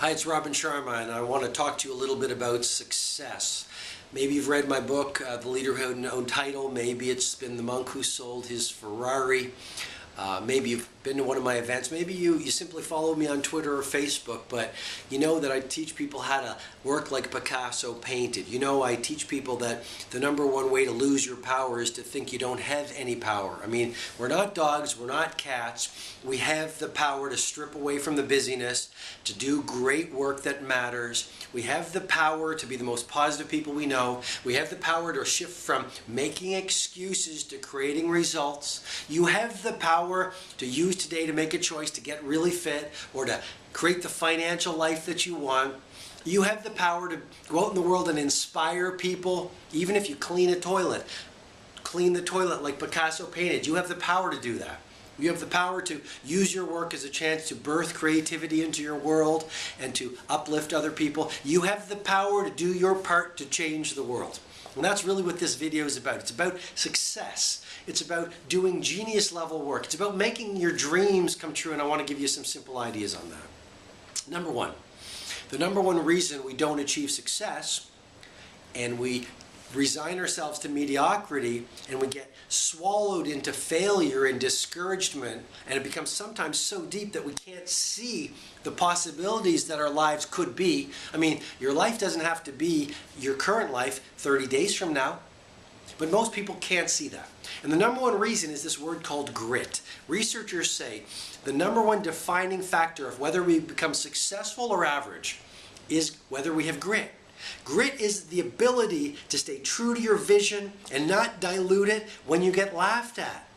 Hi, it's Robin Sharma, and I want to talk to you a little bit about success. Maybe you've read my book, The Leader Who Had No Title. Maybe it's been The Monk Who Sold His Ferrari. Maybe you've been to one of my events. Maybe you simply follow me on Twitter or Facebook, but you know that I teach people how to work like Picasso painted. You know, I teach people that the #1 way to lose your power is to think you don't have any power. I mean, we're not dogs, we're not cats. We have the power to strip away from the busyness, to do great work that matters. We have the power to be the most positive people we know. We have the power to shift from making excuses to creating results. You have the power to use today to make a choice to get really fit or to create the financial life that you want. You have the power to go out in the world and inspire people, even if you clean a toilet. Clean the toilet like Picasso painted. You have the power to do that. You have the power to use your work as a chance to birth creativity into your world and to uplift other people. You have the power to do your part to change the world. And that's really what this video is about. It's about success. It's about doing genius level work. It's about making your dreams come true, and I want to give you some simple ideas on that. Number one, the #1 reason we don't achieve success and we resign ourselves to mediocrity and we get swallowed into failure and discouragement, and it becomes sometimes so deep that we can't see the possibilities that our lives could be. I mean, your life doesn't have to be your current life 30 days from now, but most people can't see that. And the #1 reason is this word called grit. Researchers say the #1 defining factor of whether we become successful or average is whether we have grit. Grit is the ability to stay true to your vision and not dilute it when you get laughed at.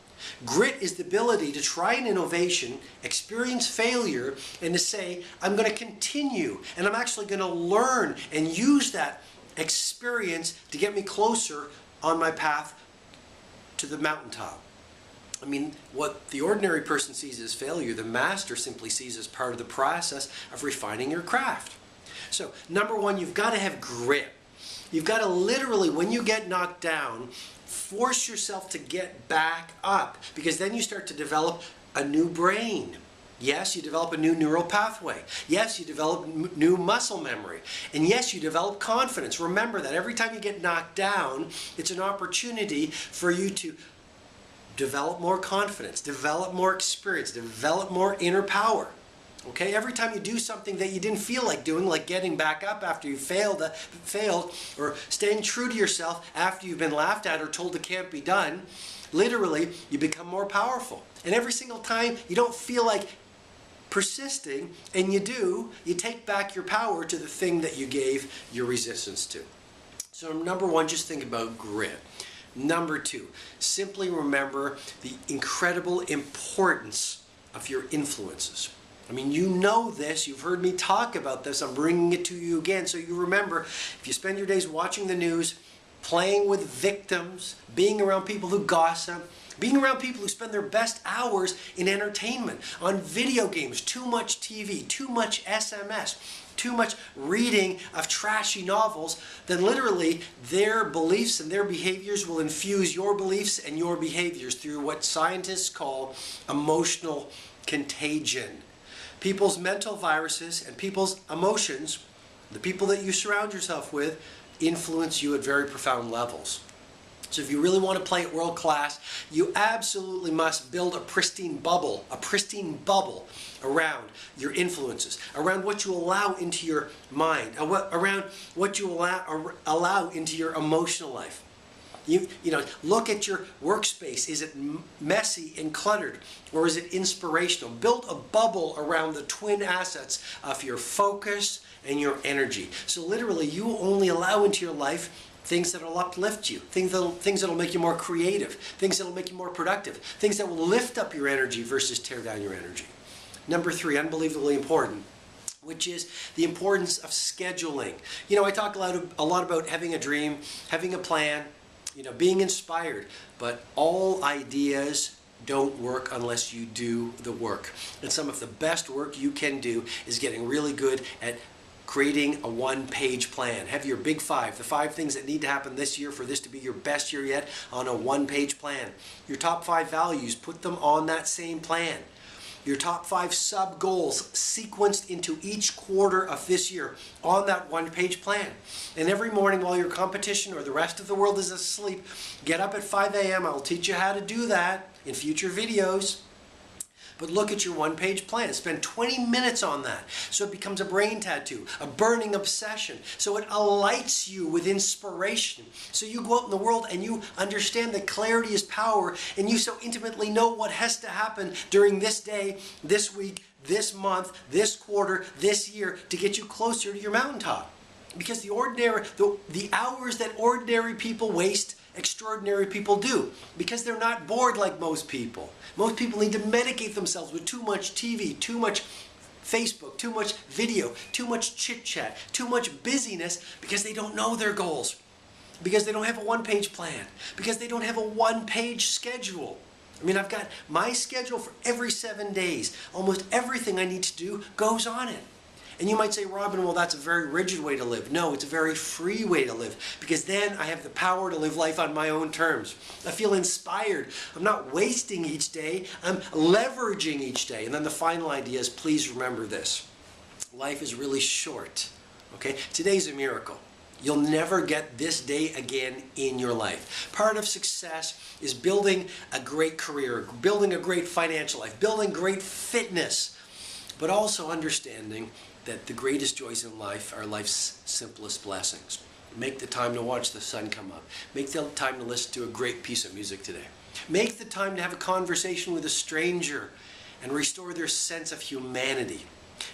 Grit is the ability to try an innovation, experience failure, and to say, I'm going to continue, and I'm actually going to learn and use that experience to get me closer on my path to the mountaintop. I mean, what the ordinary person sees as failure, the master simply sees as part of the process of refining your craft. So, #1, you've got to have grit. You've got to literally, when you get knocked down, force yourself to get back up, because then you start to develop a new brain. Yes, you develop a new neural pathway. Yes, you develop new muscle memory. And yes, you develop confidence. Remember that every time you get knocked down, it's an opportunity for you to develop more confidence, develop more experience, develop more inner power. Okay, every time you do something that you didn't feel like doing, like getting back up after you failed, or staying true to yourself after you've been laughed at or told it can't be done, literally, you become more powerful. And every single time you don't feel like persisting, and you do, you take back your power to the thing that you gave your resistance to. So #1, just think about grit. #2, simply remember the incredible importance of your influences. I mean, you know this, you've heard me talk about this, I'm bringing it to you again so you remember. If you spend your days watching the news, playing with victims, being around people who gossip, being around people who spend their best hours in entertainment, on video games, too much TV, too much SMS, too much reading of trashy novels, then literally their beliefs and their behaviors will infuse your beliefs and your behaviors through what scientists call emotional contagion. People's mental viruses and people's emotions, the people that you surround yourself with, influence you at very profound levels. So if you really want to play at world class, you absolutely must build a pristine bubble around your influences, around what you allow into your mind, around what you allow into your emotional life. You know, look at your workspace. Is it messy and cluttered, or is it inspirational? Build a bubble around the twin assets of your focus and your energy. So literally, you only allow into your life things that will uplift you, things that will make you more creative, things that will make you more productive, things that will lift up your energy versus tear down your energy. #3, unbelievably important, which is the importance of scheduling. You know, I talk a lot about having a dream, having a plan, you know, being inspired, but all ideas don't work unless you do the work. And some of the best work you can do is getting really good at creating a one-page plan. Have your big 5, the 5 things that need to happen this year for this to be your best year yet, on a one-page plan. Your top 5 values, put them on that same plan. your top 5 sub-goals sequenced into each quarter of this year on that one-page plan. And every morning while your competition or the rest of the world is asleep, get up at 5 a.m. I'll teach you how to do that in future videos. But look at your one-page plan. Spend 20 minutes on that so it becomes a brain tattoo, a burning obsession. So it alights you with inspiration. So you go out in the world and you understand that clarity is power, and you so intimately know what has to happen during this day, this week, this month, this quarter, this year to get you closer to your mountaintop. Because the hours that ordinary people waste, extraordinary people do, because they're not bored like most people. Most people need to medicate themselves with too much TV, too much Facebook, too much video, too much chit-chat, too much busyness, because they don't know their goals, because they don't have a one-page plan, because they don't have a one-page schedule. I mean, I've got my schedule for every 7 days. Almost everything I need to do goes on it. And you might say, Robin, well, that's a very rigid way to live. No, it's a very free way to live, because then I have the power to live life on my own terms. I feel inspired. I'm not wasting each day. I'm leveraging each day. And then the final idea is, please remember this. Life is really short. Okay? Today's a miracle. You'll never get this day again in your life. Part of success is building a great career, building a great financial life, building great fitness, but also understanding that the greatest joys in life are life's simplest blessings. Make the time to watch the sun come up. Make the time to listen to a great piece of music today. Make the time to have a conversation with a stranger and restore their sense of humanity.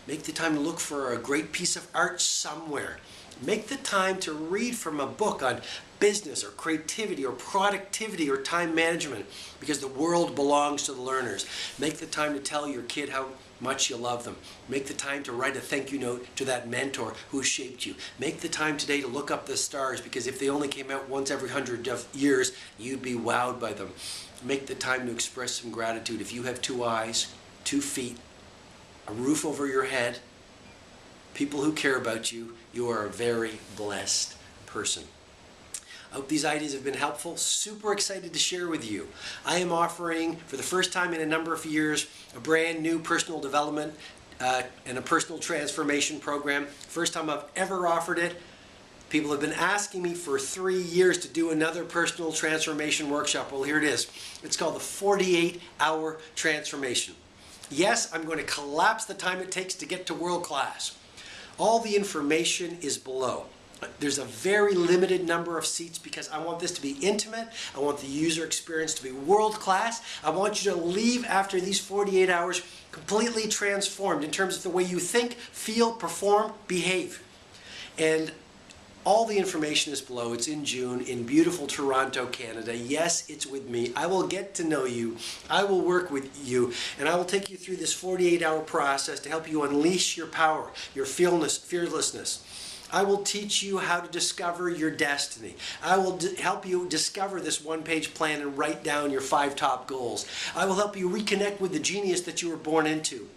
Make the time to look for a great piece of art somewhere. Make the time to read from a book on business or creativity or productivity or time management, because the world belongs to the learners. Make the time to tell your kid how much you love them. Make the time to write a thank you note to that mentor who shaped you. Make the time today to look up the stars, because if they only came out once every 100 years, you'd be wowed by them. Make the time to express some gratitude. If you have 2 eyes, 2 feet, a roof over your head, people who care about you, you are a very blessed person. I hope these ideas have been helpful. Super excited to share with you. I am offering, for the first time in a number of years, a brand new personal development and a personal transformation program. First time I've ever offered it. People have been asking me for 3 years to do another personal transformation workshop. Well, here it is. It's called the 48-hour transformation. Yes, I'm going to collapse the time it takes to get to world class. All the information is below. There's a very limited number of seats because I want this to be intimate. I want the user experience to be world class. I want you to leave after these 48 hours completely transformed in terms of the way you think, feel, perform, behave. And all the information is below. It's in June in beautiful Toronto, Canada. Yes, it's with me. I will get to know you. I will work with you. And I will take you through this 48-hour process to help you unleash your power, your fearlessness. I will teach you how to discover your destiny. I will help you discover this one-page plan and write down your 5 top goals. I will help you reconnect with the genius that you were born into.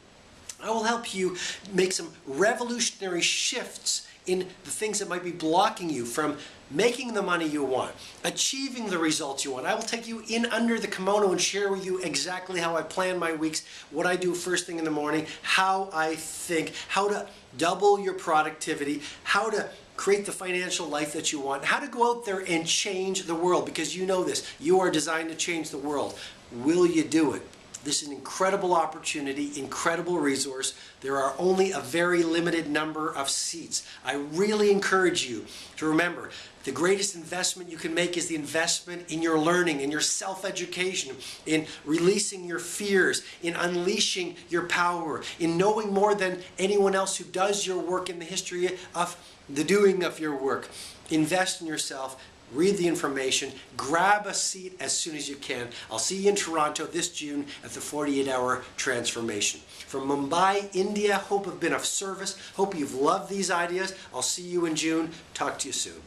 I will help you make some revolutionary shifts in the things that might be blocking you from making the money you want, achieving the results you want. I will take you in under the kimono and share with you exactly how I plan my weeks, what I do first thing in the morning, how I think, how to double your productivity, how to create the financial life that you want, how to go out there and change the world, because you know this, you are designed to change the world. Will you do it? This is an incredible opportunity, incredible resource. There are only a very limited number of seats. I really encourage you to remember, the greatest investment you can make is the investment in your learning, in your self-education, in releasing your fears, in unleashing your power, in knowing more than anyone else who does your work in the history of the doing of your work. Invest in yourself. Read the information, grab a seat as soon as you can. I'll see you in Toronto this June at the 48-hour transformation. From Mumbai, India, hope I've been of service. Hope you've loved these ideas. I'll see you in June. Talk to you soon.